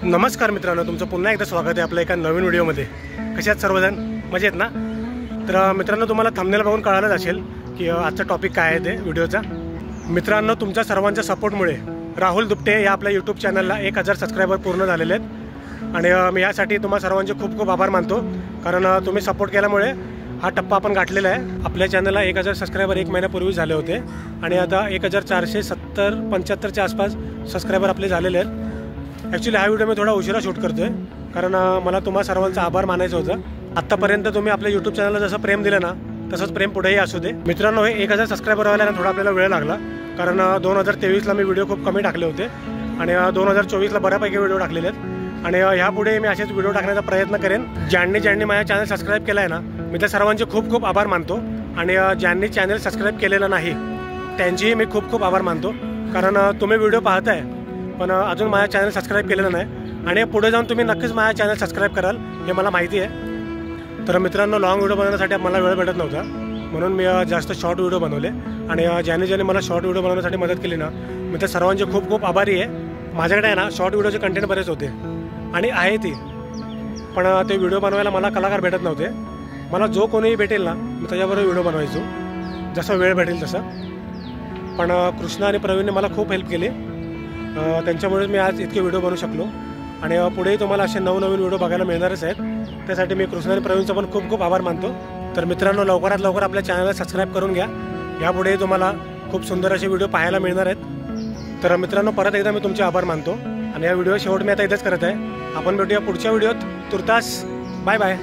नमस्कार मित्रांनो, तुमचं पुन्हा एकदा स्वागत आहे आपल्या एका नवीन व्हिडिओमध्ये। कसे आहात सर्वजण? मजेत ना? तर मित्रांनो, तुम्हाला थंबनेल बघून कळालंच असेल की आजचा टॉपिक काय आहे ते व्हिडिओचा। मित्रांनो, तुमच्या सर्वांच्या सपोर्टमुळे राहुल दुपटे या आपल्या यूट्यूब चॅनलला 1000 सबस्क्रायबर पूर्ण झालेले आहेत आणि मी यासाठी तुम्हा सर्वांचे खूप खूप आभार मानतो, कारण तुम्ही सपोर्ट केल्यामुळे हा टप्पा आपण गाठलेला आहे। आपल्या चॅनलला 1000 सबस्क्रायबर 1 महिन्यापूर्वी झाले होते आणि आता 1470-75च्या आसपास सबस्क्रायबर आपले झालेले आहेत। ॲक्च्युली हा व्हिडिओ मी थोडा उशिरा शूट करतो आहे, कारण मला तुम्हा सर्वांचा आभार मानायचं होतं। आत्तापर्यंत तुम्ही आपल्या यूट्यूब चॅनलला जसं प्रेम दिलं ना, तसंच प्रेम पुढेही असू दे। मित्रांनो, हे 1000 सबस्क्रायबर व्हायला थोडा आपल्याला वेळ लागला, कारण 2023ला मी व्हिडिओ खूप कमी टाकले होते आणि 2024ला बऱ्यापैकी व्हिडिओ टाकलेले आहेत आणि ह्यापुढे मी असेच व्हिडिओ टाकण्याचा प्रयत्न करेन। ज्यांनी माझ्या चॅनल सबस्क्राईब केला आहे ना, मी त्या सर्वांचे खूप खूप आभार मानतो आणि ज्यांनी चॅनल सबस्क्राईब केलेलं नाही त्यांचेही मी खूप खूप आभार मानतो, कारण तुम्ही व्हिडिओ पाहताय पण अजून माझ्या चॅनल सबस्क्राईब केलेलं नाही आणि पुढे जाऊन तुम्ही नक्कीच माझ्या चॅनल सबस्क्राईब कराल हे मला माहिती आहे। तर मित्रांनो, लॉंग व्हिडिओ बनवण्यासाठी मला वेळ भेटत नव्हता, म्हणून मी जास्त शॉर्ट व्हिडिओ बनवले आणि ज्याने मला शॉर्ट व्हिडिओ बनवण्यासाठी मदत केली ना, मी त्या सर्वांचे खूप खूप आभारी आहे। माझ्याकडे आहे ना शॉर्ट व्हिडिओचे कंटेंट बरेच होते आणि आहे ती, पण ते व्हिडिओ बनवायला मला कलाकार भेटत नव्हते। मला जो कोणीही भेटेल ना, मी त्याच्याबरोबर व्हिडिओ बनवायचो जसं वेळ भेटेल तसं। पण कृष्णा आणि प्रवीणने मला खूप हेल्प केली, त्यांच्यामुळे मी आज इतके व्हिडिओ बनवू शकलो आणि पुढेही तुम्हाला असे नवनवीन व्हिडिओ बघायला मिळणारच आहेत। त्यासाठी मी कृष्णा आणि प्रवीणचा पण खूप खूप आभार मानतो। तर मित्रांनो, लवकरात लवकर आपल्या चॅनलला सबस्क्राईब करून घ्या, यापुढेही तुम्हाला खूप सुंदर असे व्हिडिओ पाहायला मिळणार आहेत। तर मित्रांनो, परत एकदा मी तुमचे आभार मानतो आणि या व्हिडिओ शेवट मी आता इथेच करत आहे। आपण भेटूया पुढच्या व्हिडिओत। तुर्तास बाय बाय।